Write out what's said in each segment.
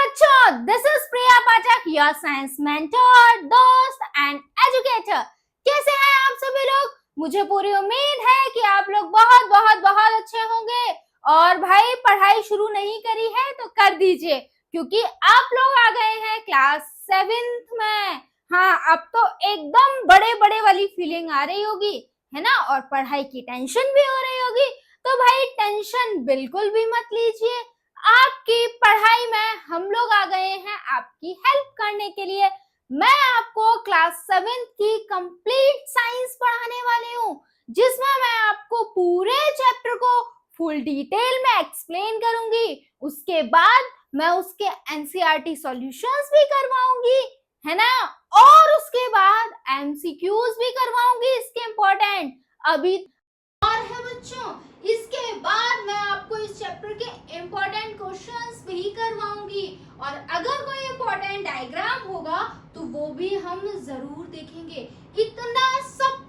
बच्चों, this is Priya Pathak, your science mentor, दोस्त and educator. कैसे हैं आप सभी लोग? मुझे पूरी उम्मीद है कि आप लोग बहुत बहुत बहुत अच्छे होंगे। और भाई, पढ़ाई शुरू नहीं करी है तो कर दीजिए, क्योंकि आप लोग आ गए हैं क्लास 7th में। हाँ, अब तो एकदम बड़े बड़े वाली फीलिंग आ रही होगी, है ना? और पढ़ाई की टेंशन भी हो रही होगी। तो भाई, टेंशन बिल्कुल भी मत लीजिए। आपकी पढ़ाई में हम लोग आ गए हैं आपकी हेल्प करने के लिए। मैं आपको क्लास 7th की कंप्लीट साइंस पढ़ाने वाली हूँ, जिसमें मैं आपको पूरे चैप्टर को फुल डिटेल में एक्सप्लेन करूंगी। उसके बाद मैं उसके एनसीईआरटी सॉल्यूशंस भी करवाऊंगी, है ना? और उसके बाद एमसीक्यूज भी करवाऊंगी इसके इम्पोर्टेंट। अभी और है बच्चों, इसके बाद मैं आपको इस चैप्टर के इम्पोर्टेंट क्वेश्चंस भी करवाऊंगी। और अगर कोई इम्पोर्टेंट डायग्राम होगा तो वो भी हम जरूर देखेंगे। इतना सब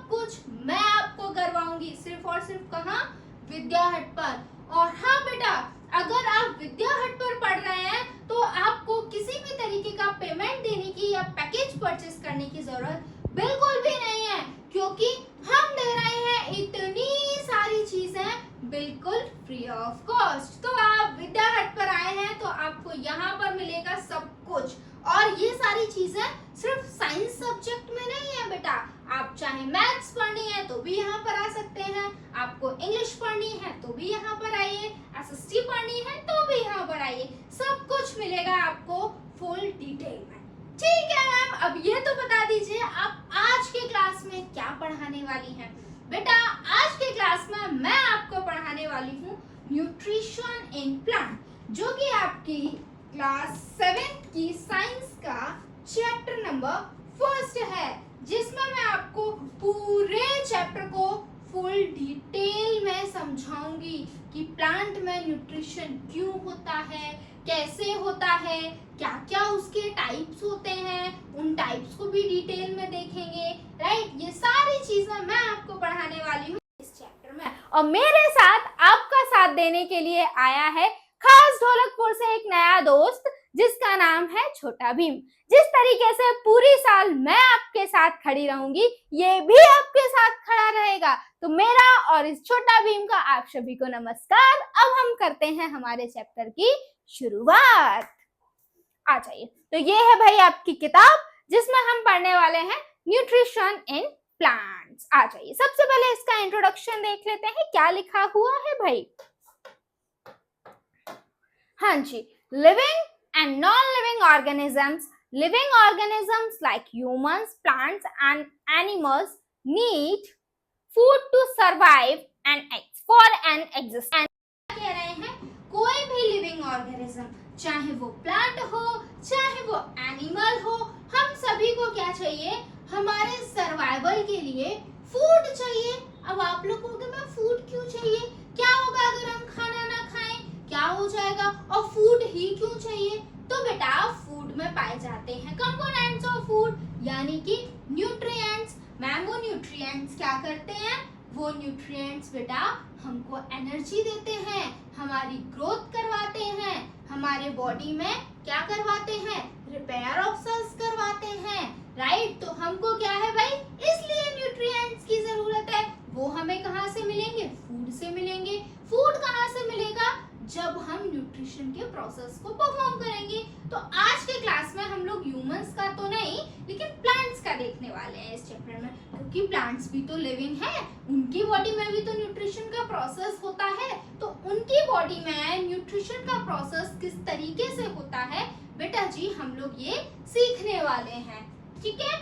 कुछ मैं आपको करवाऊंगी, सिर्फ और सिर्फ कहाँ? विद्या हट पर। और हाँ बेटा, अगर आप विद्या हट पर पढ़ रहे हैं तो आपको किसी भी तरीके का पेमेंट देने की या पैकेज परचेस करने की जरूरत बिल्कुल भी नहीं है, क्योंकि हम दे रहे हैं इतनी सारी चीजें बिल्कुल फ्री ऑफ कॉस्ट। तो आप विद्या हट पर आए हैं तो आपको यहाँ पर मिलेगा सब कुछ। और ये सारी चीजें सिर्फ साइंस सब्जेक्ट में नहीं है बेटा। आप चाहे मैथ्स पढ़नी है तो भी यहाँ पर आ सकते हैं, आपको इंग्लिश पढ़नी है तो भी यहाँ पर आइए, एसएसटी पढ़नी है तो भी यहाँ पर आइए। सब कुछ मिलेगा आपको फुल डिटेल में। ठीक है मैम, अब ये तो बता दीजिए आप आज के क्लास में क्या पढ़ाने वाली हैं? बेटा, आज के क्लास में मैं आपको पढ़ाने वाली हूँ न्यूट्रिशन इन प्लांट, जो कि आपकी क्लास 7th की साइंस का चैप्टर नंबर 1 है, जिसमें मैं आपको पूरे चैप्टर को फुल डिटेल में समझाऊंगी कि प्लांट में न्यूट्रिशन क्यों होता है, कैसे होता है, क्या क्या उसके टाइप्स होते हैं, उन टाइप्स को भी डिटेल में देखेंगे। राइट, ये सारी चीजें मैं आपको पढ़ाने वाली हूँ इस चैप्टर में। और मेरे साथ आपका साथ देने के लिए आया है खास ढोलकपुर से एक नया दोस्त, जिसका नाम है छोटा भीम। जिस तरीके से पूरी साल मैं आपके साथ खड़ी रहूंगी, ये भी आपके साथ खड़ा रहेगा। तो मेरा और इस छोटा भीम का आप सभी को नमस्कार। अब हम करते हैं हमारे चैप्टर की शुरुआत। आ जाइए। तो ये है भाई आपकी किताब, जिसमें हम पढ़ने वाले हैं न्यूट्रिशन इन प्लांट्स। आ जाइए, सबसे पहले इसका इंट्रोडक्शन देख लेते हैं, क्या लिखा हुआ है भाई। हाँ जी, living and non-living organisms like humans, plants and animals need food to survive and for an existence। कह रहे हैं कोई भी लिविंग ऑर्गेनिज्म, चाहे वो प्लांट हो चाहे वो एनिमल हो, हम सभी को क्या चाहिए? हमारे सर्वाइवल के लिए फूड चाहिए। अब आप लोग कहोगे मैम फूड क्यों चाहिए? क्या होगा अगर हम खाना ना खाएं? क्या हो जाएगा? और फूड ही क्यों चाहिए? तो बेटा, फूड में पाए जाते हैं कंपोनेंट्स ऑफ फूड, यानी कि न्यूट्रिएंट्स। मैम, वो न्यूट्रिएंट्स क्या करते हैं? वो न्यूट्रिएंट्स बेटा हमको एनर्जी देते हैं, हमारी ग्रोथ करवाते हैं, हमारे बॉडी में क्या करवाते हैं? रिपेयर ऑफ सेल्स करवाते हैं। राइट, तो हमको क्या है भाई? इसलिए न्यूट्रिएंट्स की जरूरत है। वो हमें कहाँ से मिलेंगे? फूड से मिलेंगे। फूड कहाँ से मिलेगा? जब हम न्यूट्रिशन के प्रोसेस को परफॉर्म करेंगे। तो आज के क्लास में हम लोग ह्यूमंस का तो नहीं, लेकिन प्लांट्स का देखने वाले हैं इस चैप्टर में, क्योंकि प्लांट्स भी तो लिविंग है, उनकी बॉडी में भी तो न्यूट्रिशन का प्रोसेस होता है। तो उनकी बॉडी में न्यूट्रिशन का प्रोसेस किस तरीके से होता है बेटा जी, हम लोग ये सीखने वाले हैं। ठीक है,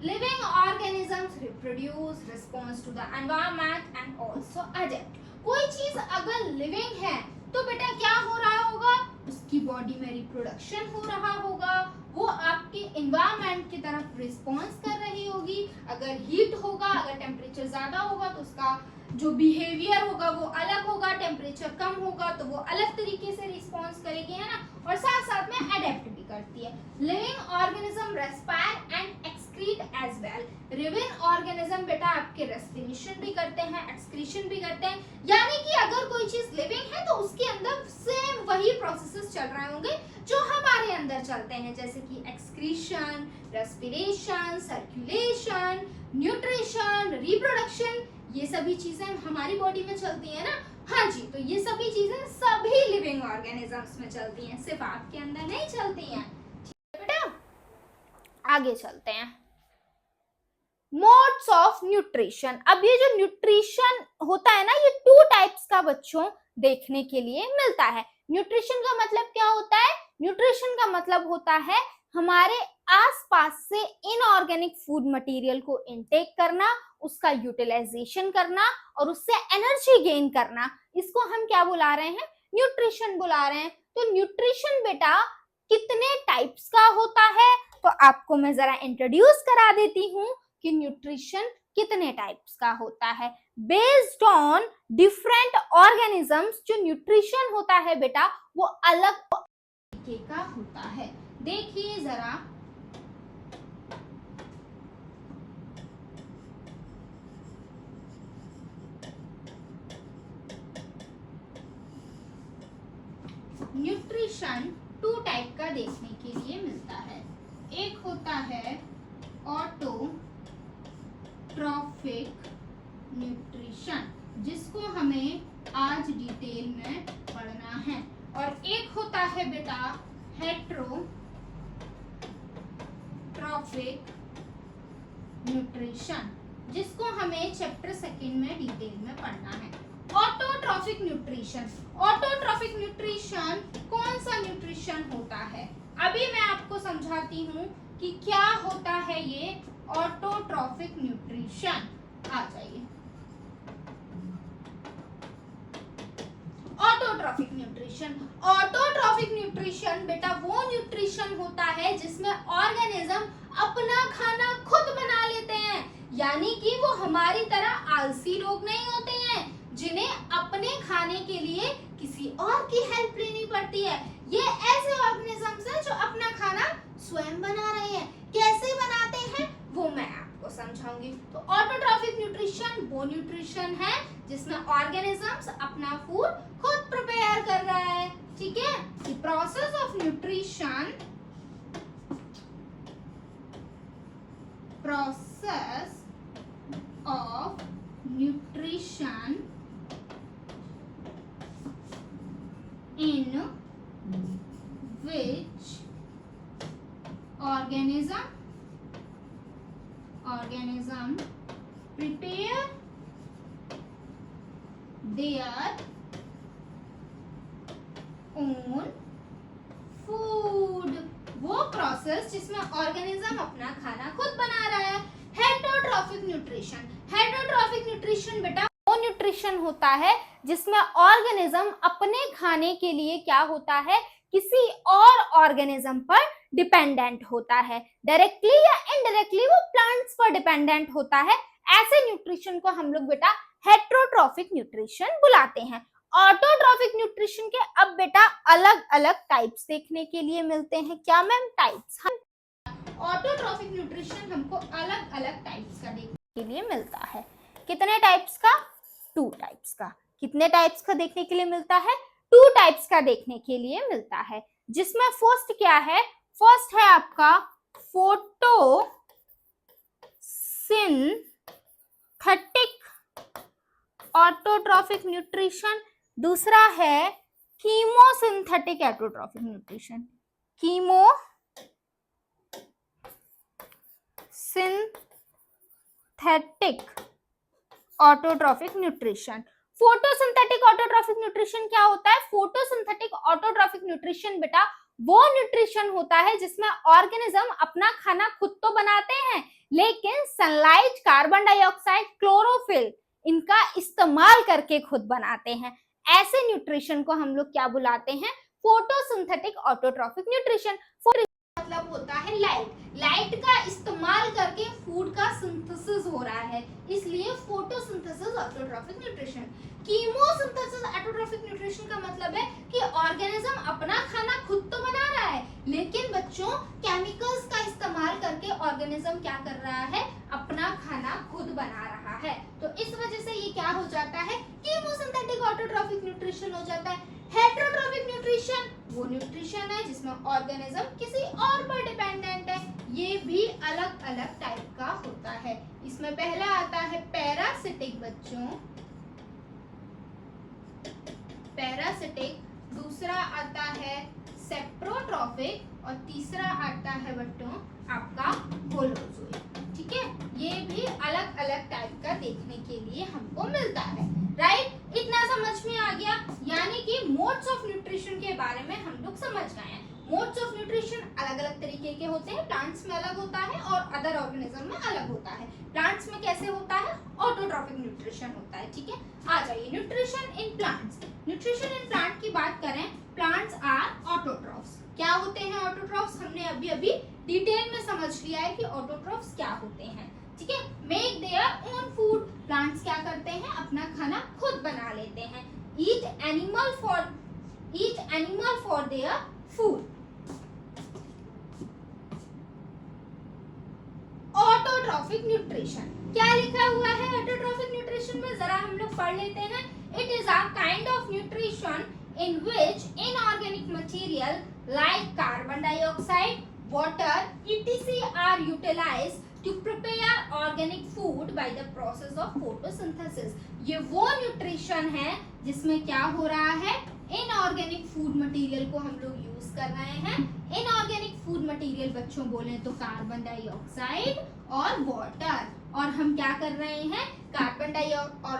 living organisms reproduce, response to the environment and also adapt. कोई चीज अगर लिविंग है तो बेटा क्या हो रहा होगा? उसकी बॉडी में रिप्रोडक्शन हो रहा होगा, वो आपके एनवायरनमेंट की तरफ रिस्पॉन्स कर रही होगी। अगर हीट होगा, अगर टेम्परेचर ज्यादा होगा तो उसका जो बिहेवियर होगा वो अलग होगा, टेम्परेचर कम होगा तो वो अलग तरीके से रिस्पॉन्स करेगी, है ना? और साथ साथ में अडेप्ट भी करती है। Living organism respire and excrete as well. Living organism बेटा आपके रेस्पिरेशन भी करते हैं, एक्सक्रीशन भी करते हैं, यानी कि अगर कोई चीज लिविंग है तो उसके अंदर सेम वही वही प्रोसेसेस चल रहे होंगे जो हमारे अंदर चलते हैं, जैसे कि excretion, respiration, circulation, nutrition, reproduction, ये सभी चीजें हमारी बॉडी में चलती है ना। हाँ जी, तो ये सभी चीजें सभी लिविंग ऑर्गेनिजम्स में चलती हैं, सिर्फ आपके अंदर नहीं चलती हैं। ठीक है बेटा, आगे चलते हैं। Modes of nutrition. अब ये जो न्यूट्रिशन होता है ना, ये 2 टाइप्स का बच्चों देखने के लिए मिलता है। न्यूट्रिशन का मतलब क्या होता है? न्यूट्रिशन का मतलब होता है हमारे आसपास से इनऑर्गेनिक फूड मटेरियल को इनटेक करना, उसका यूटिलाइजेशन करना और उससे एनर्जी गेन करना। इसको हम क्या बुला रहे हैं? न्यूट्रिशन बुला रहे हैं। तो न्यूट्रिशन बेटा कितने टाइप्स का होता है? तो आपको मैं जरा इंट्रोड्यूस करा देती हूँ कि न्यूट्रिशन कितने टाइप्स का होता है। बेस्ड ऑन डिफरेंट ऑर्गेनिजम्स जो न्यूट्रिशन होता है बेटा वो अलग तरीके का होता है। देखिए जरा, न्यूट्रिशन 2 टाइप का देखने के लिए मिलता है। एक होता है ऑटोट्रॉफिक न्यूट्रिशन, जिसको हमें आज डिटेल में पढ़ना है, और एक होता है बेटा हेट्रोट्रॉफिक न्यूट्रिशन, जिसको हमें चैप्टर 2 में डिटेल में पढ़ना है। ऑटोट्रॉफिक न्यूट्रिशन, ऑटोट्रॉफिक न्यूट्रिशन कौन सा न्यूट्रिशन होता है? अभी मैं आपको समझाती हूँ कि क्या होता है ये ऑटोट्रॉफिक न्यूट्रिशन। आ जाइए, ऑटोट्रॉफिक न्यूट्रिशन। ऑटोट्रॉफिक न्यूट्रिशन बेटा वो न्यूट्रिशन होता है जिसमें ऑर्गेनिज्म अपना खाना खुद बना लेते हैं, यानी कि वो हमारी तरह आलसी लोग नहीं होते हैं जिन्हें अपने खाने के लिए किसी और की हेल्प लेनी पड़ती है। ये ऐसे ऑर्गेनिजम्स हैं जो अपना खाना स्वयं बना रहे हैं। कैसे बनाते हैं वो मैं आपको समझाऊंगी। तो ऑटोट्रॉफिक न्यूट्रिशन वो न्यूट्रिशन है जिसमें ऑर्गेनिजम्स अपना फूड खुद प्रिपेयर कर रहा है। ठीक है, the process of nutrition, process of nutrition in which organism prepare their own food। वो प्रोसेस जिसमें ऑर्गेनिज्म अपना खाना खुद बना रहा है। हेटरोट्रॉफिक न्यूट्रिशन, हेटरोट्रॉफिक न्यूट्रिशन बेटा वो न्यूट्रिशन होता है जिसमें ऑर्गेनिज्म अपने खाने के लिए क्या होता है, किसी और ऑर्गेनिज्म पर डिपेंडेंट होता है। डायरेक्टली या इनडायरेक्टली वो प्लांट्स पर डिपेंडेंट होता है। ऐसे न्यूट्रिशन को हम लोग बेटा हेटरोट्रॉफिक न्यूट्रिशन बुलाते हैं। ऑटोट्रॉफिक न्यूट्रिशन के अब बेटा अलग अलग टाइप्स देखने के लिए मिलते हैं। क्या मैम? टाइप्स। ऑटोट्रॉफिक न्यूट्रिशन हमको अलग अलग टाइप्स का देखने के लिए मिलता है। कितने टाइप्स का? 2 टाइप्स का। कितने टाइप्स का देखने के लिए मिलता है? 2 टाइप्स का देखने के लिए मिलता है, जिसमें फर्स्ट क्या है? फर्स्ट है आपका फोटोसिंथेटिक ऑटोट्रॉफिक न्यूट्रिशन, दूसरा है chemosynthetic autotrophic nutrition. Chemosynthetic autotrophic nutrition. Photosynthetic autotrophic nutrition क्या होता है? फोटोसिंथेटिक ऑटोट्रॉफिक न्यूट्रिशन बेटा वो न्यूट्रिशन होता है जिसमें ऑर्गेनिज्म अपना खाना खुद तो बनाते हैं, लेकिन सनलाइट, कार्बन डाइऑक्साइड, क्लोरोफिल इनका इस्तेमाल करके खुद बनाते हैं। ऐसे न्यूट्रिशन को हम लोग क्या बुलाते हैं? Photosynthetic autotrophic nutrition. मतलब होता है लाइट, लाइट का इस्तेमाल करके फूड का सिंथेसिस हो रहा है, इसलिए photosynthesis autotrophic nutrition. Chemosynthesis autotrophic nutrition का मतलब है कि ऑर्गेनिज्म अपना खाना खुद तो बना रहा है, लेकिन बच्चों केमिकल्स का इस्तेमाल करके ऑर्गेनिज्म क्या कर रहा है? अपना खाना खुद बना रहा है। तो इस वजह से ये क्या हो जाता है? कीमोसिंथेटिक ऑटोट्रॉफिक न्यूट्रिशन हो जाता है। हेटरोट्रॉफिक न्यूट्रिशन वो न्यूट्रिशन है जिसमें ऑर्गेनिज्म किसी और पर डिपेंडेंट है। ये भी अलग अलग टाइप का होता है। इसमें पहला आता है पैरासिटिक बच्चों, पैरासिटिक, दूसरा आता है सेप्रोट्रॉफिक और तीसरा आता है बच्चों आपका होलोजोइक। ठीक है, ये भी अलग अलग टाइप का देखने के लिए हमको मिलता है। राइट, इतना समझ में आ गया, यानी कि मोड्स ऑफ न्यूट्रिशन के बारे में हम लोग समझ गए हैं। मोड्स ऑफ न्यूट्रिशन अलग अलग तरीके के होते हैं। प्लांट्स में अलग होता है और अदर ऑर्गेनिज्म में अलग होता है। प्लांट्स में कैसे होता है, ऑटोट्रॉफिक न्यूट्रिशन होता है। ठीक है, आ जाइए nutrition in plants. Nutrition in plant की बात करें, प्लांट्स आर ऑटोट्रॉफ्स। क्या होते हैं ऑटोट्रॉफ्स, हमने अभी अभी डिटेल में समझ लिया है कि ऑटोट्रॉफ्स क्या होते हैं। ठीक है, make their own food, plants क्या करते हैं, अपना खाना खुद बना लेते हैं। Eat animal for their food. Autotrophic nutrition, क्या लिखा हुआ है ऑटोट्रॉफिक न्यूट्रिशन में, जरा हम लोग पढ़ लेते हैं। It is a kind of nutrition in which inorganic material like carbon dioxide, water, etc. are utilized to prepare organic food by the process of photosynthesis। ये वो न्यूट्रिशन है जिसमें क्या हो रहा है, इनऑर्गेनिक फूड मटेरियल को हम लोग यूज कर रहे हैं। इनऑर्गेनिक फूड मटेरियल बच्चों बोले तो कार्बन डाइऑक्साइड और वाटर, और हम क्या कर रहे हैं, कार्बन डाइऑक्साइड और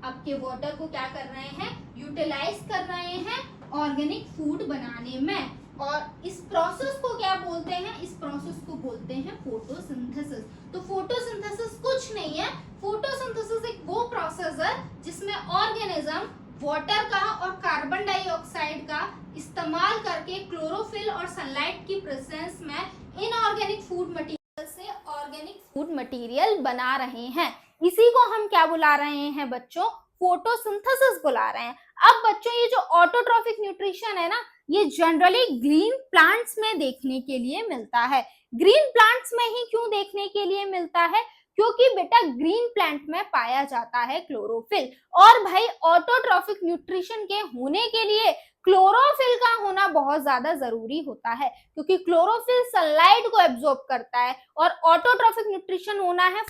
आपके वाटर को क्या कर रहे हैं, यूटिलाइज कर रहे हैं ऑर्गेनिक फूड बनाने में। और इस प्रोसेस को क्या बोलते हैं, इस प्रोसेस को बोलते हैं फोटोसिंथेसिस। तो फोटोसिंथेसिस कुछ नहीं है, फोटोसिंथेसिस एक वो प्रोसेस है जिसमें ऑर्गेनिज्म वाटर का और कार्बन डाइऑक्साइड का इस्तेमाल करके क्लोरोफिल और सनलाइट की प्रेजेंस में इनऑर्गेनिक फूड मटेरियल से ऑर्गेनिक फूड मटेरियल बना रहे हैं। इसी को हम क्या बुला रहे हैं बच्चों, फोटोसिंथेसिस बुला रहे हैं। अब बच्चों ये जो ऑटोट्रॉफिक न्यूट्रिशन है ना, ये जनरली ग्रीन प्लांट्स में देखने के लिए मिलता है। ग्रीन प्लांट्स में ही क्यों देखने के लिए मिलता है, क्योंकि बेटा ग्रीन प्लांट में पाया जाता है क्लोरोफिल। और भाई ऑटोट्रॉफिक न्यूट्रिशन के होने के लिए क्लोरोफिल का होना बहुत ज्यादा जरूरी होता है, क्योंकि क्लोरोफिल सनलाइट को एब्जॉर्ब करता है। और ऑटोट्रॉफिक न्यूट्रिशन होना है,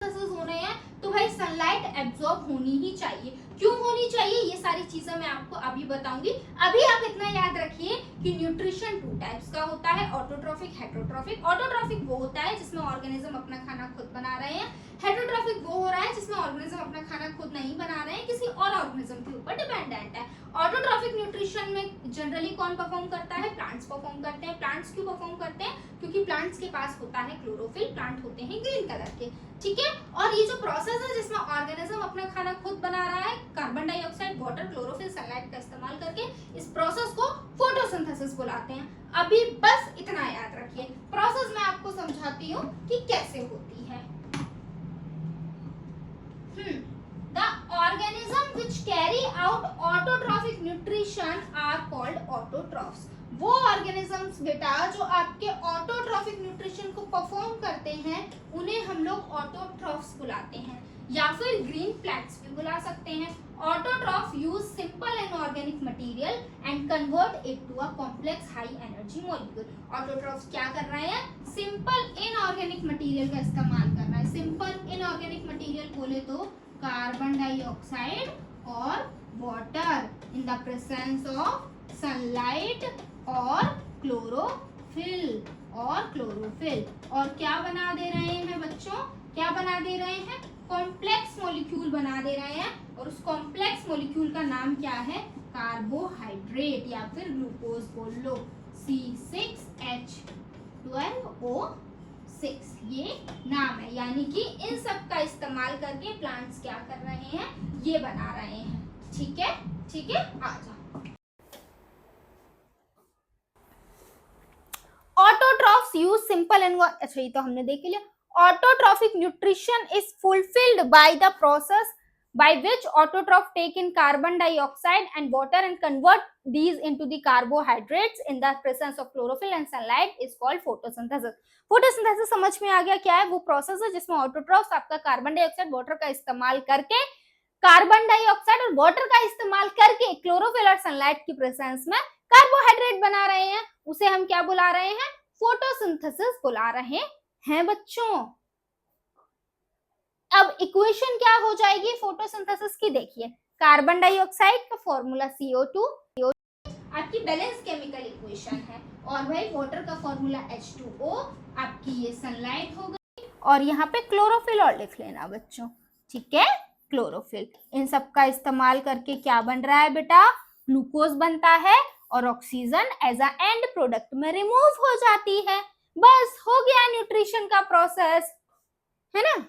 होने हैं तो भाई सनलाइट एब्जॉर्ब होनी ही चाहिए। क्यों होनी चाहिए, ये सारी चीजें मैं आपको अभी बताऊंगी। अभी आप इतना याद रखिए कि न्यूट्रिशन टू टाइप्स का होता है, ऑटोट्रॉफिक, हेटरोट्रॉफिक। ऑटोट्रॉफिक वो होता है जिसमें ऑर्गेनिज्म अपना खाना खुद बना रहे हैं। हेटरोट्रॉफिक वो हो रहा है जिसमें ऑर्गेनिज्म अपना खाना खुद नहीं बना रहे हैं, किसी और ऑर्गेनिज्म के ऊपर डिपेंडेंट है। ऑटोट्रॉफिक न्यूट्रिशन में जनरली कौन परफॉर्म करता है, प्लांट्स परफॉर्म करते हैं। प्लांट्स क्यों परफॉर्म करते हैं, क्योंकि प्लांट्स के पास होता है क्लोरोफिल, प्लांट होते हैं ग्रीन कलर के। ठीक है, और ये जो प्रोसेस है जिसमें ऑर्गेनिज्म अपना खाना खुद बना रहा है, carbon dioxide, water, chlorophyll, sunlight का इस्तेमाल करके, इस प्रोसेस को फोटोसिंथेसिस बुलाते हैं। अभी बस इतना याद रखिए। प्रोसेस मैं आपको समझाती हूँ कि कैसे होती है। The organism which carry out autotrophic nutrition are called autotrophs। वो ऑर्गेनिजम्स बेटा जो आपके ऑटोट्रॉफिक न्यूट्रिशन को परफॉर्म करते हैं उन्हें हम लोग ऑटोट्रॉफ्स बुलाते हैं, या फिर ग्रीन प्लांट्स भी बुला सकते हैं। Autotroph use simple inorganic material and convert it to a complex high energy molecule. Autotrophs क्या कर रहे हैं, सिंपल इनऑर्गेनिक मटेरियल का इस्तेमाल कर रहे हैं। सिंपल इनऑर्गेनिक मटेरियल बोले तो कार्बन डाइऑक्साइड और water in the presence of sunlight और क्लोरोफिल और क्या बना दे रहे हैं बच्चों, क्या बना दे रहे हैं, कॉम्प्लेक्स मॉलिक्यूल बना दे रहे हैं। और उस कॉम्प्लेक्स मॉलिक्यूल का नाम क्या है, कार्बोहाइड्रेट या फिर ग्लूकोज बोल लो, C6H12O6 ये नाम है। यानी कि इन सब का इस्तेमाल करके प्लांट्स क्या कर रहे हैं, ये बना रहे हैं। ठीक है, ठीक है, आ जाओ। ऑटोट्रॉफ्स यूज सिंपल एंड, अच्छा ये तो हमने देख लिया। Autotrophic nutrition is fulfilled by the process by which autotroph take in carbon dioxide and water and convert these into the carbohydrates in the presence of chlorophyll and sunlight is called photosynthesis। photosynthesis समझ में आ गया क्या है, वो process है जिसमें autotrophs आपका carbon dioxide water का इस्तेमाल करके, कार्बन डाइऑक्साइड और वाटर का इस्तेमाल करके क्लोरोफिल और सनलाइट की प्रेजेंस में कार्बोहाइड्रेट बना रहे हैं, उसे हम क्या बुला रहे हैं? फोटोसिंथेसिस बुला रहे हैं बच्चों। अब इक्वेशन क्या हो जाएगी फोटोसिंथेसिस की? देखिए, कार्बन डाइऑक्साइड का फॉर्मूला CO2 आपकी बैलेंस केमिकल इक्वेशन है, और भाई वाटर का फॉर्मूला H2O, आपकी ये सनलाइट हो गई, और यहाँ पे क्लोरोफिल और लिख लेना बच्चों, ठीक है? क्लोरोफिल, इन सब का इस्तेमाल करके क्या बन रहा है बेटा? ग्लूकोज बनता है, और oxygen as a end product में रिमूव हो जाती है। बस हो गया न्यूट्रिशन का प्रोसेस, है ना?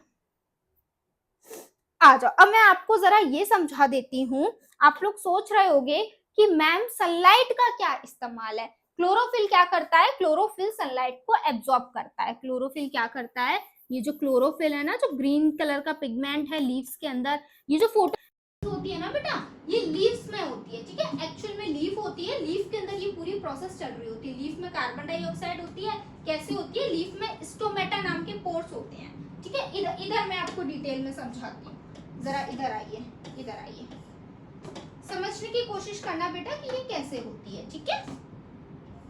आ जाओ, अब मैं आपको जरा ये समझा देती हूँ। आप लोग सोच रहे होंगे कि मैम सनलाइट का क्या इस्तेमाल है? क्लोरोफिल क्या करता है? क्लोरोफिल सनलाइट को एब्जॉर्ब करता है। क्लोरोफिल क्या करता है? ये जो क्लोरोफिल है ना, जो ग्रीन कलर का पिगमेंट है लीव्स के अंदर, ये जो फोटो होती है ना बेटा, ये लीव्स में होती है, ठीक है? एक्चुअल में लीफ होती है, लीफ के अंदर ये पूरी प्रोसेस चल रही होती है। लीफ में कार्बन डाइऑक्साइड होती है, कैसे होती है? लीफ में स्टोमेटा नाम के पोर्स होते हैं, ठीक है? इधर मैं आपको डिटेल में समझाती हूँ, जरा इधर आइए, इधर आइए, समझने की कोशिश करना बेटा कि ये कैसे होती है, ठीक है?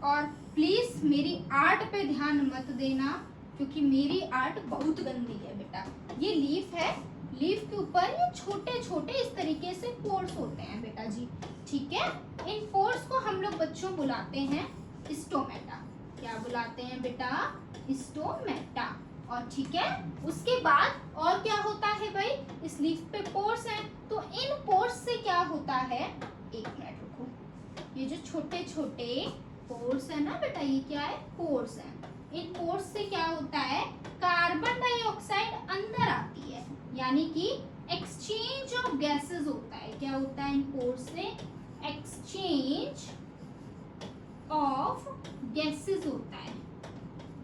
और प्लीज मेरी आर्ट पे ध्यान मत देना, क्योंकि मेरी आर्ट बहुत गंदी है बेटा। ये लीफ है, लीफ के ऊपर ये छोटे छोटे इस तरीके से पोर्स होते हैं बेटा जी, ठीक है? इन पोर्स को हम लोग बच्चों बुलाते हैं स्टोमेटा। क्या बुलाते हैं बेटा? स्टोमेटा। और ठीक है, उसके बाद और क्या होता है भाई? इस लीफ पे पोर्स हैं, तो इन पोर्स से क्या होता है? एक मिनट रुको, ये जो छोटे छोटे पोर्स है ना बेटा, ये क्या है? पोर्स है। इन पोर्स से क्या होता है? कार्बन डाइऑक्साइड अंदर आती है, यानी कि एक्सचेंज ऑफ गैसेस होता है। क्या होता है इन पोर्स से? एक्सचेंज ऑफ गैसेस होता है,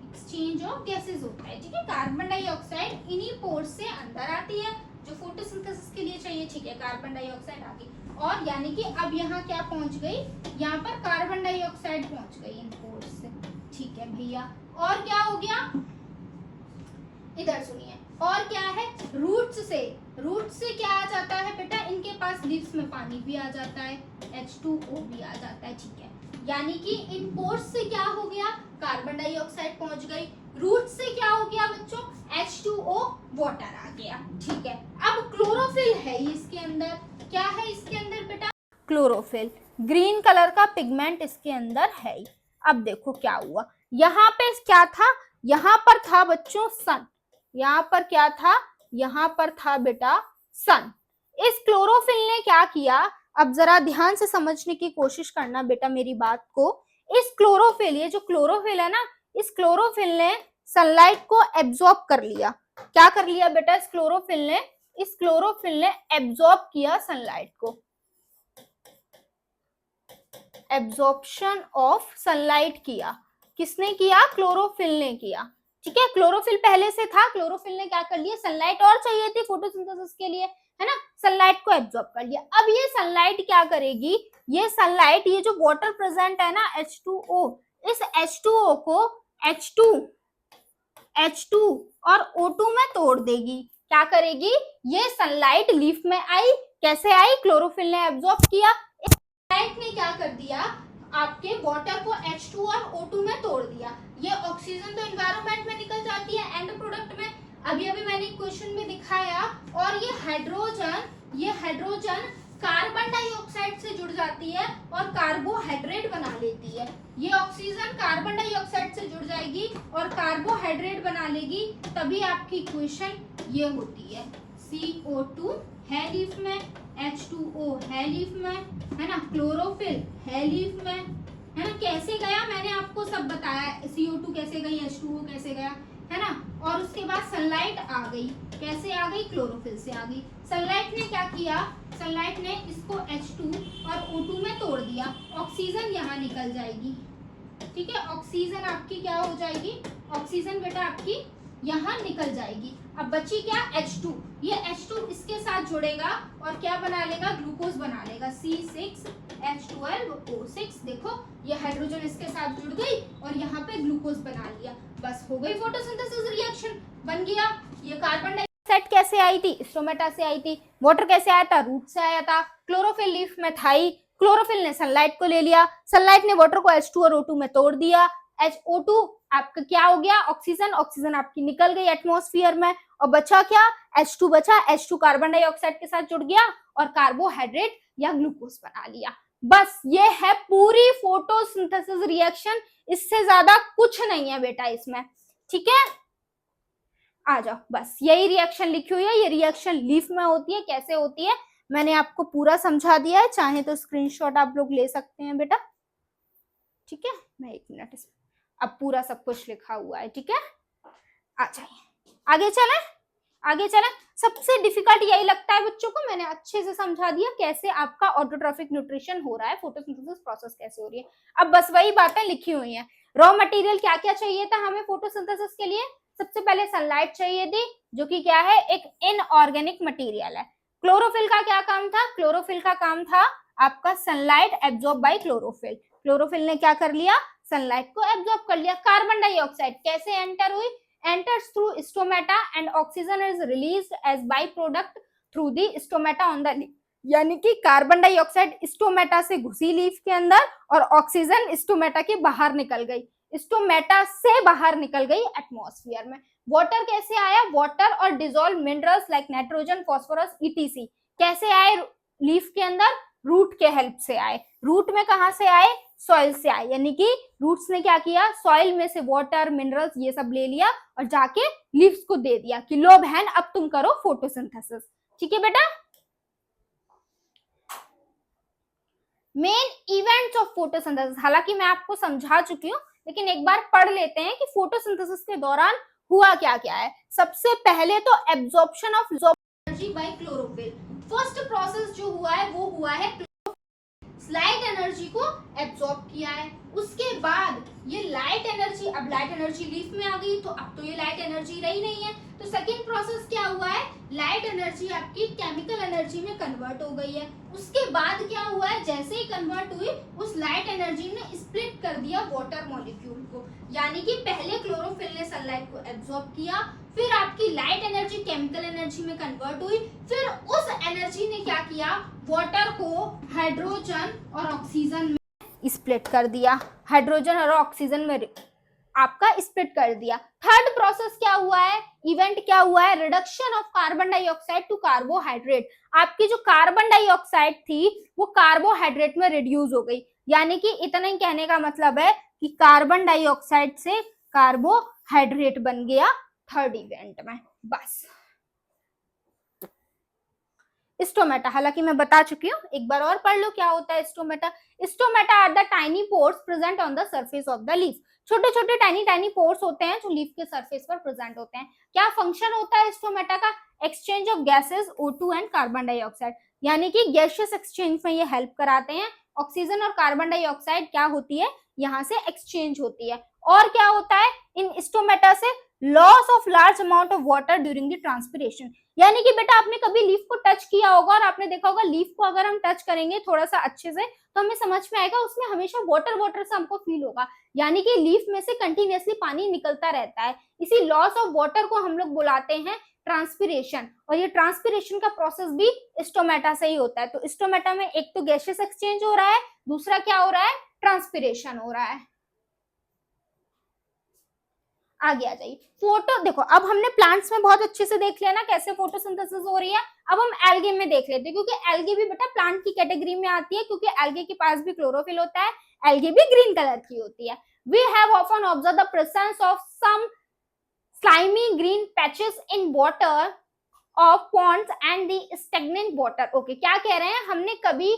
एक्सचेंज ऑफ गैसेस होता है, ठीक है? कार्बन डाइऑक्साइड इन्हीं पोर्स से अंदर आती है, जो फोटोसिंथेसिस के लिए चाहिए, ठीक है? कार्बन डाइऑक्साइड आ गई, और यानी कि अब यहाँ क्या पहुंच गई? यहाँ पर कार्बन डाइऑक्साइड पहुंच गई इन पोर्स से, ठीक है भैया? और क्या हो गया? इधर सुनिए, और क्या है? रूट्स से, रूट से क्या आ जाता है बेटा? इनके पास लीव्स में पानी भी आ जाता है, H2O भी आ जाता है, ठीक है? यानी कि इन पोर्स से क्या हो गया? कार्बन डाइऑक्साइड पहुंच गई। रूट से क्या हो गया बच्चों? H2O वाटर आ गया, ठीक है? अब क्लोरोफिल है इसके अंदर। क्या है इसके अंदर बेटा? क्लोरोफिल, ग्रीन कलर का पिगमेंट इसके अंदर है। अब देखो क्या हुआ, यहाँ पे क्या था? यहाँ पर था बच्चों सन। यहाँ पर क्या था? यहाँ पर था बेटा सन। इस क्लोरोफिल ने क्या किया? अब जरा ध्यान से समझने की कोशिश करना बेटा मेरी बात को। इस क्लोरोफिल, ये जो क्लोरोफिल है ना, इस क्लोरोफिल ने सनलाइट को एब्जॉर्ब कर लिया। क्या कर लिया बेटा? इस क्लोरोफिल ने एब्जॉर्ब किया सनलाइट को, एब्जॉर्प्शन ऑफ सनलाइट किया। किसने किया? क्लोरोफिल ने किया, ठीक है? क्लोरोफिल पहले से था, क्लोरोफिल ने क्या कर लिया? सनलाइट और चाहिए थी फोटोसिंथेसिस के लिए, है ना? सनलाइट को एब्जॉर्ब कर लिया। अब ये सनलाइट क्या करेगी? ये सनलाइट, ये जो वाटर प्रेजेंट है ना H2O, इस H2O को H2 और O2 में तोड़ देगी। क्या करेगी? ये सनलाइट लीफ में आई, कैसे आई? क्लोरोफिल ने एब्जॉर्ब किया। सनलाइट ने क्या कर दिया? आपके वाटर को H2 और O2 में तोड़ दिया। ये ऑक्सीजन तो एनवायरनमेंट में निकल जाती है एंड प्रोडक्ट में, अभी मैंने क्वेश्चन में दिखाया। और ये हाइड्रोजन कार्बन डाइऑक्साइड से जुड़ जाती है और कार्बोहाइड्रेट बना लेती है। ये ऑक्सीजन कार्बन डाइऑक्साइड से जुड़ जाएगी और कार्बोहाइड्रेट बना लेगी, तभी आपकी इक्वेशन ये होती है। CO2 है लीफ में, H2O है लीफ में, है ना? क्लोरोफिल है लीफ में, है ना? कैसे गया मैंने आपको सब बताया, CO2 कैसे गई, H2O कैसे गया, है ना? और उसके बाद सनलाइट आ गई, कैसे आ गई? क्लोरोफिल से आ गई। सनलाइट ने क्या किया? सनलाइट ने इसको H2 और O2 में तोड़ दिया, ऑक्सीजन यहाँ निकल जाएगी, ठीक है? ऑक्सीजन आपकी क्या हो जाएगी? ऑक्सीजन बेटा आपकी यहाँ निकल जाएगी। अब बची क्या? H2। ये H2 इसके साथ जुड़ेगा और क्या बना लेगा? ग्लूकोज बना लेगा, C6H12O6। देखो ये हाइड्रोजन इसके साथ जुड़ गई और यहाँ पे ग्लूकोज बना लिया, बस हो गई फोटोसिंथेसिस रिएक्शन, बन गया। ये कार्बन डाइऑक्साइड कैसे आई थी? स्टोमेटा से आई थी। वाटर कैसे आया था? रूट से आया था। क्लोरोफिल लीफ में था ही, क्लोरोफिल ने सनलाइट को ले लिया, सनलाइट ने वाटर को H2 और O2 में तोड़ दिया, HO2 आपका क्या हो गया, ऑक्सीजन, ऑक्सीजन आपकी निकल गई एटमॉस्फेयर में, और बचा क्या, H2 बचा, H2 कार्बन डाइऑक्साइड के साथ जुड़ गया और कार्बोहाइड्रेट या ग्लूकोज बना लिया। बस ये है पूरी फोटोसिंथेसिस रिएक्शन, इससे ज्यादा कुछ नहीं है बेटा इसमें, ठीक है। आ जाओ, बस यही रिएक्शन लिखी हुई है, ये रिएक्शन लीफ में होती है, कैसे होती है मैंने आपको पूरा समझा दिया है, चाहे तो स्क्रीनशॉट आप लोग ले सकते हैं बेटा, ठीक है। मैं 1 मिनट, अब पूरा सब कुछ लिखा हुआ है, ठीक है। आ जाइए, आगे चलें, आगे चलें। सबसे डिफिकल्ट यही लगता है बच्चों को, मैंने अच्छे से समझा दिया कैसे आपका ऑटोट्रॉफिक न्यूट्रिशन हो रहा है, फोटोसिंथेसिस प्रोसेस कैसे हो रही है। अब बस वही बातें लिखी हुई हैं। रॉ मटेरियल क्या क्या चाहिए था हमें फोटोसिंथेसिस के लिए, सबसे पहले सनलाइट चाहिए थी, जो कि क्या है, एक इनऑर्गेनिक मटेरियल है। क्लोरोफिल का क्या काम था, क्लोरोफिल का काम था आपका sunlight absorb by chlorophyll, chlorophyll ने क्या कर लिया, सनलाइट को एब्जॉर्ब कर लिया। कार्बन डाइऑक्साइड कैसे एंटर हुई, enters through stomata and oxygen is released as byproduct through the stomata on the leaf, यानी कि कार्बन डाइऑक्साइड स्टोमेटा से घुसी लीफ के अंदर और ऑक्सीजन स्टोमेटा के बाहर निकल गई, स्टोमेटा से बाहर निकल गई एटमॉस्फेयर में। वाटर कैसे आया, वाटर और dissolve minerals like nitrogen, phosphorus, etc कैसे आए लीफ के अंदर, रूट के हेल्प से आए। रूट में कहां से आए, सॉइल से आए, यानी कि रूट्स ने क्या किया, सॉइल में से वाटर, मिनरल्स ये सब ले लिया और जाके लीव्स को दे दिया कि लो बहन अब तुम करो फोटोसिंथेसिस, ठीक है बेटा। मेन इवेंट्स ऑफ फोटोसिंथेसिस, हालांकि मैं आपको समझा चुकी हूँ, लेकिन एक बार पढ़ लेते हैं कि फोटोसिंथेसिस के दौरान हुआ क्या क्या है। सबसे पहले तो absorption of energy by chlorophyll, first process जो हुआ है वो हुआ है लाइट एनर्जी को एब्जॉर्ब किया है। उसके बाद ये लाइट एनर्जी, अब लाइट एनर्जी लीफ में आ गई, तो अब तो ये लाइट एनर्जी रही नहीं है, तो सेकंड प्रोसेस क्या हुआ है, लाइट एनर्जी आपकी केमिकल एनर्जी में कन्वर्ट हो गई है। उसके बाद क्या हुआ है, जैसे ही कन्वर्ट हुई उस लाइट एनर्जी ने स्प्लिट कर दिया वाटर मॉलिक्यूल को, यानी कि पहले क्लोरोफिल ने सनलाइट को एब्जॉर्ब किया, फिर आपकी लाइट एनर्जी केमिकल एनर्जी में कन्वर्ट हुई, फिर उस एनर्जी ने क्या किया, वाटर को हाइड्रोजन और ऑक्सीजन में स्प्लिट कर दिया, हाइड्रोजन और ऑक्सीजन में आपका स्प्लिट कर दिया। थर्ड प्रोसेस क्या हुआ है, इवेंट क्या हुआ है, reduction of carbon dioxide to carbohydrate, आपकी जो कार्बन डाइऑक्साइड थी वो कार्बोहाइड्रेट में रिड्यूस हो गई, यानी कि इतना ही कहने का मतलब है कि कार्बन डाइऑक्साइड से कार्बोहाइड्रेट बन गया थर्ड इवेंट में। बस स्टोमेटा, हालांकि मैं बता चुकी हूँ, एक बार और पढ़ लो क्या होता है stomata. Stomata are the tiny pores present on the surface of the leaf, छोटे छोटे टाइनी टाइनी पोर्स होते हैं जो लीफ के सरफेस पर प्रेजेंट होते हैं। क्या फंक्शन होता है स्टोमेटा का, exchange of gases O2 and carbon dioxide, यानी कि गैसियस एक्सचेंज में ये हेल्प कराते हैं। ऑक्सीजन और कार्बन डाइऑक्साइड क्या होती है, यहाँ से एक्सचेंज होती है। और क्या होता है इन स्टोमेटा से, loss of large amount of water during the transpiration, यानी कि बेटा आपने कभी लीफ को टच किया होगा और आपने देखा होगा लीफ को अगर हम टच करेंगे थोड़ा सा अच्छे से तो हमें समझ में आएगा उसमें हमेशा वाटर वाटर सा हमको फील होगा, यानी कि लीफ में से कंटिन्यूअसली पानी निकलता रहता है। इसी लॉस ऑफ वाटर को हम लोग बुलाते हैं ट्रांसपिरेशन, और ये ट्रांसपिरेशन का प्रोसेस भी स्टोमेटा से ही होता है। तो स्टोमेटा में एक तो गैसियस एक्सचेंज हो रहा है, दूसरा क्या हो रहा है, ट्रांसपिरेशन हो रहा है। आगे आ जाइए, फोटो देखो, अब हमने प्लांट्स में बहुत अच्छे से देख लिया ना कैसे फोटोसिंथेसिस हो रही है। अब हम एल्गे में देख लेते हैं, क्योंकि एल्गे भी बेटा प्लांट की कैटेगरी में आती है, क्योंकि एल्गे के पास भी क्लोरोफिल होता है, एल्गे भी ग्रीन कलर की होती है। We have often observe the presence of some slimy green patches in water of ponds and the stagnant water. Okay, क्या कह रहे हैं, हमने कभी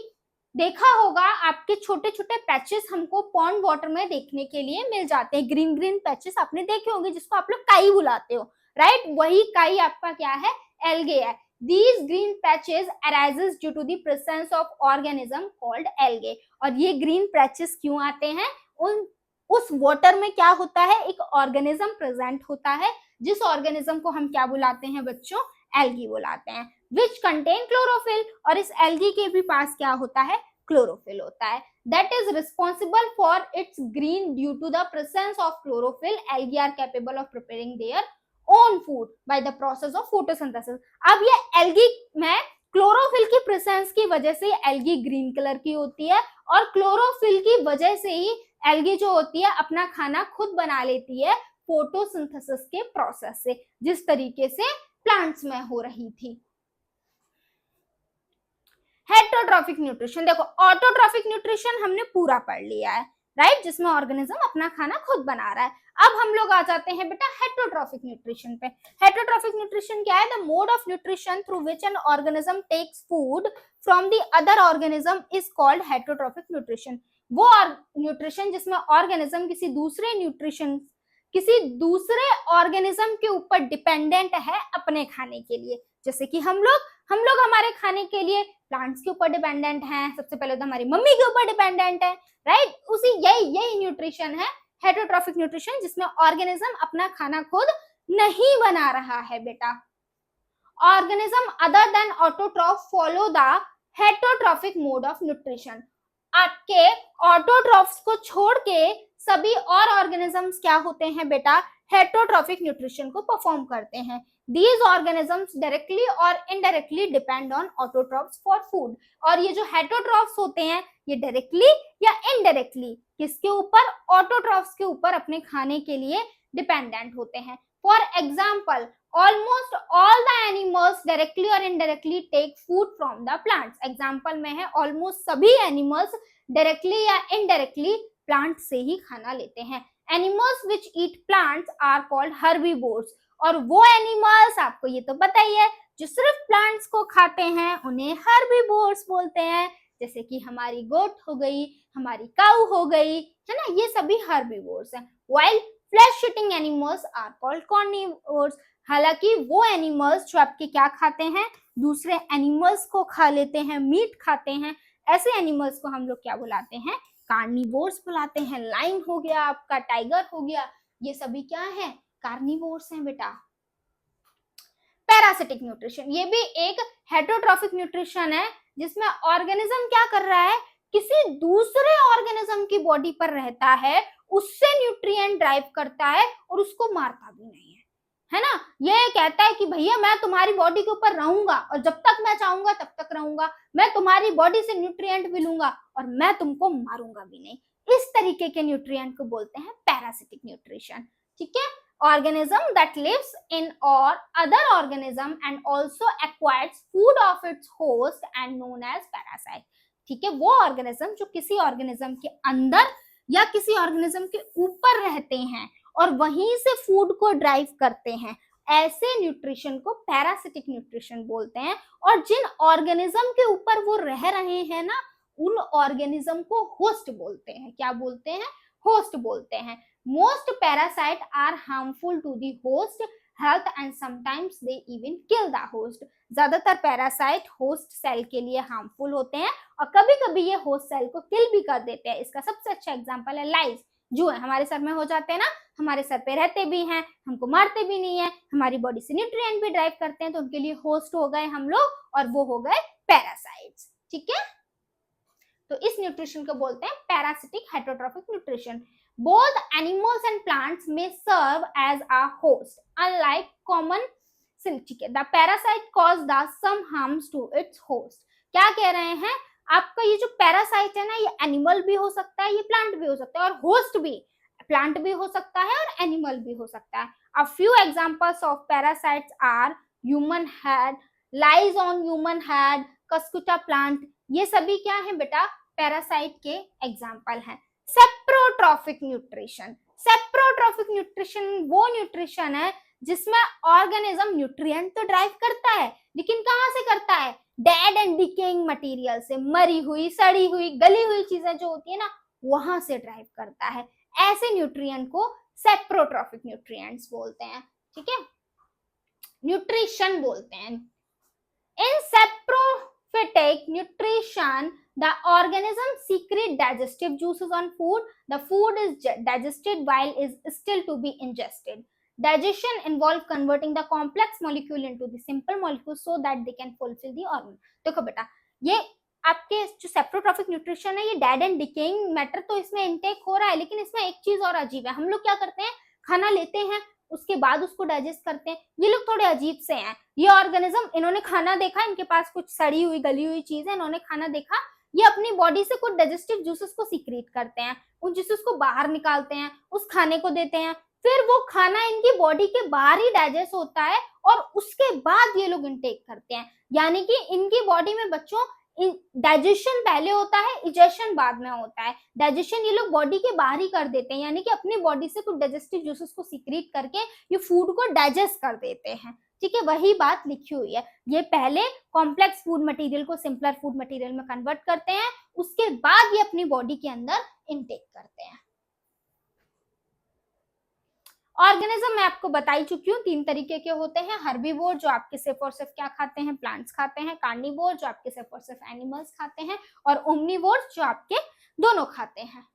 देखा होगा आपके छोटे छोटे पैचेस हमको पॉन्ड वाटर में देखने के लिए मिल जाते हैं, ग्रीन ग्रीन पैचेस आपने देखे होंगे जिसको आप लोग काई बुलाते हो, राइट, वही काई आपका क्या है, एल्गे है। These green patches arises due to the presence of organism called algae, और ये ग्रीन पैचेस क्यों आते हैं, उस वाटर में क्या होता है, एक ऑर्गेनिज्म प्रेजेंट होता है, जिस ऑर्गेनिज्म को हम क्या बुलाते हैं बच्चों, एल्गी बुलाते हैं, विच कंटेन क्लोरोफिल, और इस एल्गी के भी पास क्या होता है, क्लोरोफिल होता है। That is responsible for its green due to the presence of chlorophyll, algae are capable of preparing their own food by the process of photosynthesis. अब ये एल्गी में क्लोरोफिल की प्रेजेंस की वजह से एल्गी ग्रीन कलर की होती है और क्लोरोफिल की वजह से ही एल्गी जो होती है अपना खाना खुद बना लेती है फोटोसिंथेसिस के प्रोसेस से, जिस तरीके से प्लांट्स में हो रही थी। हेटरोट्रॉफिक न्यूट्रिशन, देखो ऑटोट्रॉफिक न्यूट्रिशन हमने पूरा पढ़ लिया है, राइट, जिसमें ऑर्गेनिज्म अपना खाना खुद बना रहा है। अब हम लोग आ जाते हैं बेटा हेटरोट्रॉफिक न्यूट्रिशन पे। हेटरोट्रॉफिक न्यूट्रिशन क्या है? The mode of nutrition through which an organism takes food from the other organism is called heterotrophic nutrition. वो न्यूट्रिशन जिसमें ऑर्गेनिज्म किसी दूसरे ऑर्गेनिज्म के ऊपर डिपेंडेंट है अपने खाने के लिए, जैसे कि हम लोग हमारे खाने के लिए प्लांट्स के ऊपर डिपेंडेंट हैं, सबसे पहले तो हमारी मम्मी के ऊपर डिपेंडेंट है, राइट। उसी यही न्यूट्रिशन है हेटरोट्रॉफिक न्यूट्रिशन, जिसमें ऑर्गेनिज्म अपना खाना खुद नहीं बना रहा है बेटा। Organism other than autotroph follow the heterotrophic mode of nutrition. आपके ऑटोट्रॉफ्स को छोड़ के सभी और ऑर्गेनिजम्स क्या होते हैं बेटा? हेटरोट्रॉफिक न्यूट्रिशन को परफॉर्म करते हैं। These organisms directly or indirectly depend on autotrophs for food। और ये जो हेटरोट्रॉफ्स होते हैं ये डायरेक्टली या इनडायरेक्टली किसके ऊपर? ऑटोट्रॉफ्स के ऊपर अपने खाने के लिए डिपेंडेंट होते हैं। For example almost all the animals directly और indirectly take food from the plants. Example में है ऑलमोस्ट सभी एनिमल्स डायरेक्टली या इनडायरेक्टली प्लांट से ही खाना लेते हैं। Animals which eat plants are called herbivores. और वो एनिमल्स आपको ये तो पता ही है जो सिर्फ प्लांट्स को खाते हैं उन्हें हर्बीवोर्स बोलते हैं, जैसे कि हमारी गोट हो गई, हमारी काऊ हो गई, है ना, ये सभी हर्बीवोर्स हैं। While flesh eating animals are called carnivores. हालांकि वो एनिमल्स जो आपके क्या खाते हैं? दूसरे एनिमल्स को खा लेते हैं, मीट खाते हैं, ऐसे एनिमल्स को हम लोग क्या बुलाते हैं? कार्निवोर्स बुलाते हैं। लायन हो गया आपका, टाइगर हो गया, ये सभी क्या है? कार्निवोर्स हैं बेटा। पैरासिटिक न्यूट्रिशन, ये भी एक हेटरोट्रॉफिक न्यूट्रिशन है जिसमें ऑर्गेनिज्म क्या कर रहा है? किसी दूसरे ऑर्गेनिज्म की बॉडी पर रहता है, उससे न्यूट्रिएंट ड्राइव करता है और उसको मारता भी नहीं है ना। ये कहता है कि भैया मैं तुम्हारी बॉडी के ऊपर रहूंगा और जब तक मैं चाहूंगा तब तक रहूंगा, मैं तुम्हारी बॉडी से न्यूट्रिएंट भी लूंगा और मैं तुमको मारूंगा भी नहीं। इस तरीके के न्यूट्रिएंट को बोलते हैं पैरासिटिक न्यूट्रिशन। ठीक है, organism that lives in or other organism and also acquires food of its host and known as parasite। ठीक है, वो ऑर्गेनिज्म जो किसी ऑर्गेनिज्म के अंदर या किसी ऑर्गेनिज्म के ऊपर रहते हैं और वहीं से फूड को ड्राइव करते हैं, ऐसे न्यूट्रिशन को पैरासिटिक न्यूट्रिशन बोलते हैं। और जिन ऑर्गेनिज्म के ऊपर वो रह रहे हैं ना, उन ऑर्गेनिज्म को होस्ट बोलते हैं। क्या बोलते हैं? होस्ट बोलते हैं। Most parasites are harmful to the host health and sometimes they even kill the host। ज्यादातर पैरासाइट होस्ट सेल के लिए हार्मफुल होते हैं और कभी कभी ये होस्ट सेल को किल भी कर देते हैं। इसका सबसे अच्छा एग्जांपल है लाइस, जो है हमारे सर में हो जाते हैं ना, हमारे सर पे रहते भी हैं, हमको मारते भी नहीं है, हमारी बॉडी से न्यूट्रिएंट भी ड्राइव करते हैं, तो उनके लिए होस्ट हो गए हम लोग और वो हो गए पैरासाइट्स। ठीक है, तो इस न्यूट्रिशन को बोलते हैं parasitic heterotrophic nutrition. Both animals and plants may serve as a host, unlike common ठीक है, the parasite cause the some harms to its host। क्या कह रहे हैं? आपका ये जो पैरासाइट है ना, ये एनिमल भी हो सकता है, ये प्लांट भी हो सकता है और होस्ट भी प्लांट भी हो सकता है और एनिमल भी हो सकता है। A few examples of parasites are human head, lies on human head, cuscuta plant। ये सभी क्या है बेटा? पैरासाइट के एग्जाम्पल हैं। सेप्रोट्रॉफिक न्यूट्रिशन, सेप्रोट्रॉफिक न्यूट्रिशन वो न्यूट्रिशन है जिसमें ऑर्गेनिज्म न्यूट्रिएंट तो ड्राइव करता है, लेकिन कहां से करता है? डेड एंड डिकेइंग मटेरियल से, मरी हुई, सड़ी हुई, गली हुई चीजें जो होती है ना, वहां से ड्राइव करता है। ऐसे न्यूट्रिएंट को सेप्रोट्रॉफिक न्यूट्रिएंट्स बोलते हैं। ठीक है, न्यूट्रिशन बोलते हैं। In saprophytic nutrition the organism secrete digestive juices on food। The food is digested while is still to be ingested। Digestion involves converting the complex molecule into the simple molecules so that they can fulfill the organ। देखो बेटा, ये आपके जो saprotrophic nutrition है, ये dead and decaying matter तो इसमें intake हो रहा है, लेकिन इसमें एक चीज और अजीब है। हम लोग क्या करते हैं? खाना लेते हैं, उसके बाद उसको डाइजेस्ट करते हैं। ये लोग थोड़े अजीब से हैं। ये ऑर्गेनिज्म, इन्होंने खाना देखा, इनके पास कुछ सड़ी हुई गली हुई चीज है, इन्होंने खाना देखा, ये अपनी बॉडी से कुछ डाइजेस्टिव जूसेस को सीक्रेट करते हैं, उन जूसेस को बाहर निकालते हैं, उस खाने को देते हैं, फिर वो खाना इनकी बॉडी के बाहर ही डाइजेस्ट होता है और उसके बाद ये लोग इनटेक करते हैं। यानी कि इनकी बॉडी में बच्चों डाइजेशन पहले होता है, इजेशन बाद में होता है। डाइजेशन ये लोग बॉडी के बाहर ही कर देते हैं, यानी कि अपनी बॉडी से कुछ डाइजेस्टिव जूसेस को सीक्रेट करके ये फूड को डाइजेस्ट कर देते हैं। ठीक है, वही बात लिखी हुई है। ये पहले कॉम्प्लेक्स फूड मटेरियल को सिंपलर फूड मटेरियल में कन्वर्ट करते हैं, उसके बाद ये अपनी बॉडी के अंदर इनटेक करते हैं। ऑर्गेनिज्म मैं आपको बता ही चुकी हूँ, 3 तरीके के होते हैं। हर्बीवोर जो आपके सिर्फ और सिर्फ क्या खाते हैं, प्लांट्स खाते हैं। कार्निवोर जो आपके सिर्फ और सिर्फ एनिमल्स खाते हैं। और ओमनीवोर जो आपके दोनों खाते हैं।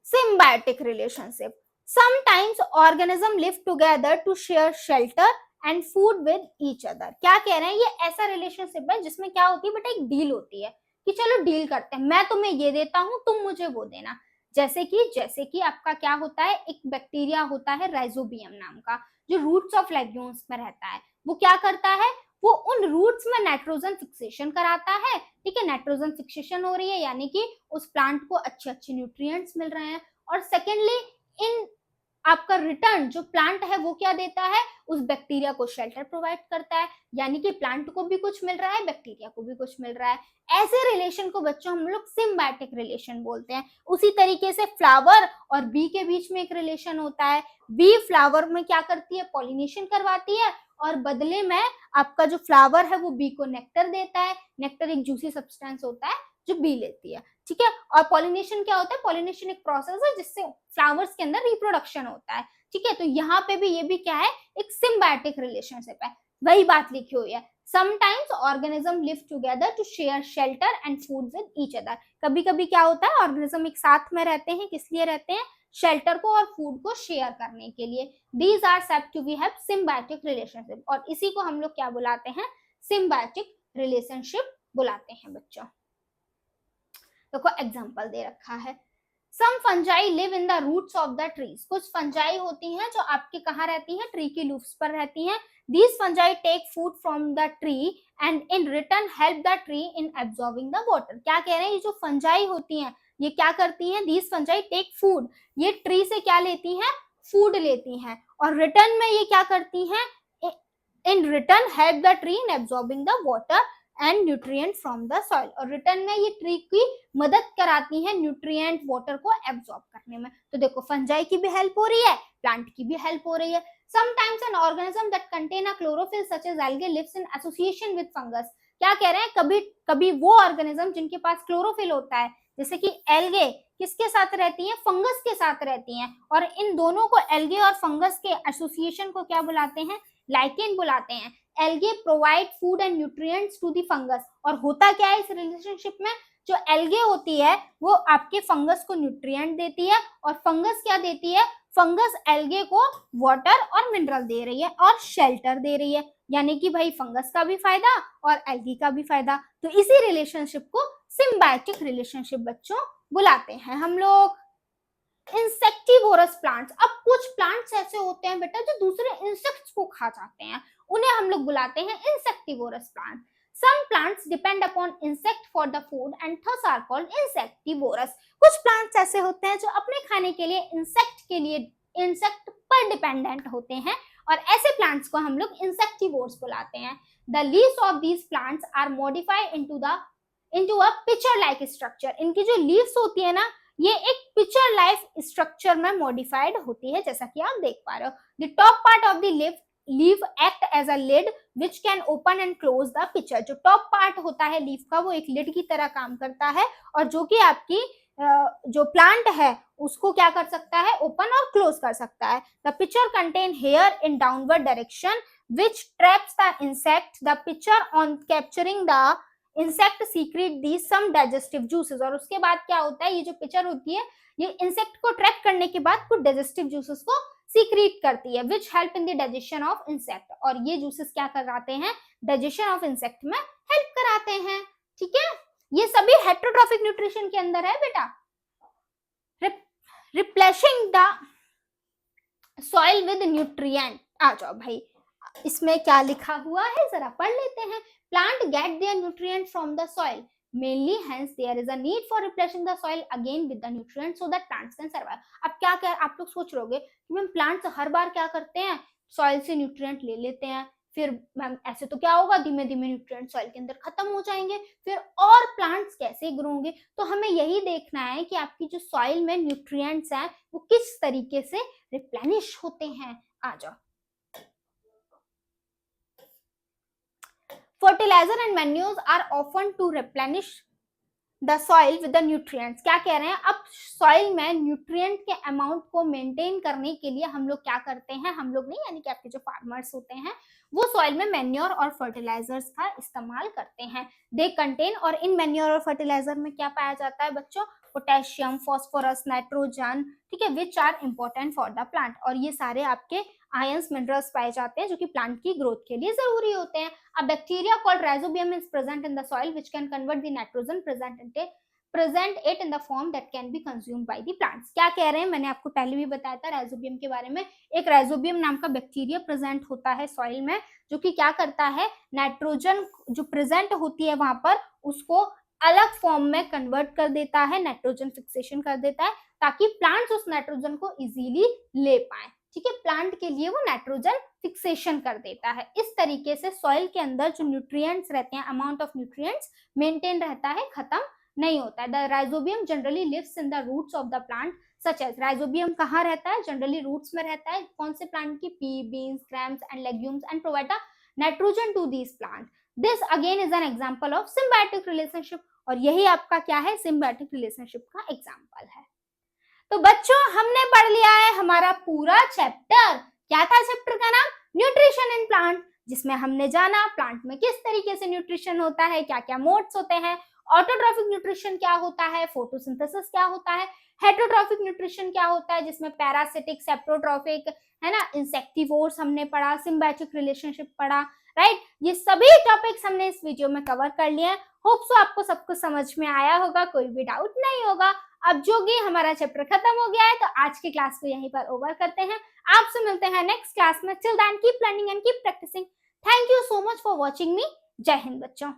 Symbiotic relationship, sometimes organism live together to share shelter and food with each other. क्या कह रहे हैं, ये ऐसा रिलेशनशिप है जिसमें क्या होती है बेटा, एक डील होती है कि चलो डील करते हैं, मैं तुम्हें ये देता हूं, तुम मुझे वो देना। जैसे कि आपका क्या होता है, एक बैक्टीरिया होता है राइजोबियम नाम का, जो रूट्स ऑफ लेग्यूम्स में रहता है। वो क्या करता है, वो उन रूट्स में नाइट्रोजन फिक्सेशन कराता है। ठीक है, नाइट्रोजन फिक्सेशन हो रही है, यानी कि उस प्लांट को अच्छे अच्छे न्यूट्रिएंट्स मिल रहे हैं। और सेकेंडली, इन आपका रिटर्न जो प्लांट है वो क्या देता है, उस बैक्टीरिया को शेल्टर प्रोवाइड करता है, यानी कि प्लांट को भी कुछ मिल रहा है, बैक्टीरिया को भी कुछ मिल रहा है। ऐसे रिलेशन को बच्चों हम लोग सिम्बायोटिक रिलेशन बोलते हैं। उसी तरीके से फ्लावर और बी के बीच में एक रिलेशन होता है। बी फ्लावर में क्या करती है, पॉलिनेशन करवाती है, और बदले में आपका जो फ्लावर है वो बी को नेक्टर देता है। नेक्टर एक जूसी सब्सटेंस होता है जो बी लेती है। ठीक है, और पॉलिनेशन क्या होता है, पॉलिनेशन एक प्रोसेस है जिससे फ्लावर्स के अंदर रिप्रोडक्शन होता है। ठीक है, तो यहाँ पे भी ये भी क्या है, एक सिम्बायोटिक रिलेशनशिप है। वही बात लिखी हुई है, sometimes organism live together to share shelter and food with each other. कभी कभी क्या होता है, ऑर्गेनिज्म एक साथ में रहते हैं, किस लिए रहते हैं, शेल्टर को और फूड को शेयर करने के लिए। These are said to be have symbiotic relationship, और इसी को हम लोग क्या बुलाते हैं, सिम्बायोटिक रिलेशनशिप बुलाते हैं बच्चों। देखो एग्जांपल दे रखा है, some fungi live in the roots of the trees. कुछ फंजाई होती हैं जो आपके कहाँ रहती हैं, ट्री की लूप्स पर रहती हैं। These fungi take food from the tree and in return help the tree in absorbing the water. क्या कह रहे हैं, ये जो फंजाई होती हैं ये क्या करती हैं, these fungi take food, ये ट्री से क्या लेती हैं, फूड लेती हैं, और रिटर्न में ये क्या करती हैं, in return help the tree in absorbing the water and nutrient from the soil, और रिटर्न में ये ट्री की मदद कराती है न्यूट्रिएंट वाटर को एब्जॉर्ब करने में। तो देखो फंजाई की भी हेल्प हो रही है, प्लांट की भी हेल्प हो रही है। Sometimes an organism that contain a chlorophyll such as algae lives in association with fungus. क्या कह रहे हैं, कभी कभी वो ऑर्गेनिज्म जिनके पास क्लोरोफिल होता है, जैसे कि एल्गे किसके साथ रहती हैं, फंगस के साथ रहती हैं, और इन दोनों को एल्गे और फंगस के एसोसिएशन को क्या बुलाते हैं, लाइकेन बुलाते हैं। Algae provide food and nutrients to the fungus, और होता क्या है इस रिलेशनशिप में, जो एल्गे होती है वो आपके फंगस को न्यूट्रिएंट देती है, और फंगस क्या देती है, फंगस एल्गे को वाटर और मिनरल दे रही है और शेल्टर दे रही है, यानी कि भाई फंगस का भी फायदा और एल्गी का भी फायदा। तो इसी रिलेशनशिप को सिम्बायोटिक रिलेशनशिप बच्चों बुलाते हैं हम लोग। इंसेक्टिवोरस प्लांट्स, अब कुछ प्लांट्स ऐसे होते हैं बेटा जो दूसरे इंसेक्ट्स को खा जाते हैं, उन्हें हम लोग बुलाते हैं insectivorous plant. Some plants depend upon insect for the food and thus are called insectivorous. कुछ प्लांट्स ऐसे होते हैं जो अपने खाने के लिए इंसेक्ट पर डिपेंडेंट होते हैं, और ऐसे प्लांट्स को हम लोग इंसेक्टिवोर्स बुलाते हैं। The leaves of these plants are modified into a pitcher like structure. इनकी जो लीव्स होती है ना, ये एक पिचर लाइफ स्ट्रक्चर में मॉडिफाइड होती है, जैसा कि आप देख पा रहे हो। The top part of the leaf act as a lid which can open and close the pitcher. जो टॉप पार्ट होता है लीफ का वो एक लिड की तरह काम करता है, और जो कि आपकी जो प्लांट है उसको क्या कर सकता है, ओपन और क्लोज कर सकता है। The pitcher contain hair in downward direction which traps the insect. The pitcher on capturing the insect secrete the some digestive juices. और उसके बाद क्या होता है, ये जो पिचर होती है ये इंसेक्ट को ट्रैप करने के बाद कुछ डाइजेस्टिव जूसेस को सीक्रेट करती है, which help in the digestion of insect. और ये जूसेस क्या कराते हैं, डाइजेशन ऑफ इंसेक्ट में हेल्प कराते हैं। ठीक है, ये सभी हेटेरोट्रॉफिक न्यूट्रिशन के अंदर है बेटा। Replacing the soil with nutrient. आ जाओ भाई, इसमें क्या लिखा हुआ है जरा पढ़ लेते हैं। Plant get their nutrient from the soil mainly, hence there is a need for replacing the soil again with the nutrients so that plants can survive। अब क्या कर आप लोग सोच रहोगे कि मैम प्लांट्स हर बार क्या करते हैं, सॉइल से न्यूट्रिएंट ले लेते हैं, फिर मैम ऐसे तो क्या होगा, धीमे धीमे न्यूट्रिएंट सॉइल के अंदर खत्म हो जाएंगे, फिर और प्लांट्स कैसे ग्रो होंगे। तो हमें यही देखना है कि आपकी जो सॉइल में न्यूट्रिएंट्स हैं वो किस तरीके से रिप्लेनिश होते हैं। आ जाओ, fertilizer and manures are often to replenish the soil with the nutrients। क्या कह रहे हैं, अब सॉइल में न्यूट्रिएंट के अमाउंट को मेंटेन करने के लिए हम लोग क्या करते हैं, हम लोग नहीं यानी कि आपके जो फार्मर्स होते हैं वो सॉइल में मैन्योर और फर्टिलाइजर्स का इस्तेमाल करते हैं। दे कंटेन, और इन मैन्योर और फर्टिलाइजर में क्या पाया जाता है बच्चों, पोटेशियम, फास्फोरस, नाइट्रोजन, ठीक है, which are important for the plant. और ये सारे आपके आयंस मिनरल्स पाए जाते हैं जो कि प्लांट की ग्रोथ के लिए जरूरी होते हैं। A bacteria called rhizobium is present in the soil which can convert the nitrogen present it in the form that can be consumed by the plants। क्या कह रहे हैं, मैंने आपको पहले भी बताया था राइजोबियम के बारे में। एक राइजोबियम नाम का बैक्टीरिया प्रेजेंट होता है सॉइल में जो कि क्या करता है, नाइट्रोजन जो प्रेजेंट होती है वहां पर उसको अलग फॉर्म में कन्वर्ट कर देता है, नाइट्रोजन फिक्सेशन कर देता है ताकि प्लांट्स उस नाइट्रोजन को इजीली ले पाए। ठीक है, प्लांट के लिए वो नाइट्रोजन फिक्सेशन कर देता है। इस तरीके से सॉइल के अंदर जो न्यूट्रिएंट्स रहते हैं, अमाउंट ऑफ न्यूट्रिएंट्स मेंटेन रहता है, खत्म नहीं होता है। The rhizobium generally lives in the roots of the plant such as. Rhizobium कहाँ रहता है, जनरली रूट्स में रहता है। कौन से प्लांट की, pea, beans, grams and legumes, and provide nitrogen to these plant. This again is an example of symbiotic relationship, और यही आपका क्या है, सिम्बायोटिक रिलेशनशिप का एग्जांपल है। तो बच्चों हमने पढ़ लिया है हमारा पूरा चैप्टर। क्या था चैप्टर का नाम, न्यूट्रिशन इन प्लांट, जिसमें हमने जाना प्लांट में किस तरीके से न्यूट्रिशन होता है, क्या क्या मोड्स होते हैं, ऑटोट्रॉफिक न्यूट्रिशन क्या होता है, फोटोसिंथेसिस क्या होता है, हेटरोट्रॉफिक न्यूट्रिशन क्या होता है जिसमें पैरासिटिक, सेप्रोट्रॉफिक, है ना, इंसेक्टिवोर्स हमने पढ़ा, सिम्बायोटिक रिलेशनशिप पढ़ा, राइट। ये सभी टॉपिक्स हमने इस वीडियो में कवर कर लिए हैं। होप सो आपको सब कुछ समझ में आया होगा, कोई भी डाउट नहीं होगा। अब जो कि हमारा चैप्टर खत्म हो गया है तो आज की क्लास को यहीं पर ओवर करते हैं। आपसे मिलते हैं नेक्स्ट क्लास में। Till then keep learning and keep practising. Thank you so much for watching me. जय हिंद बच्चों।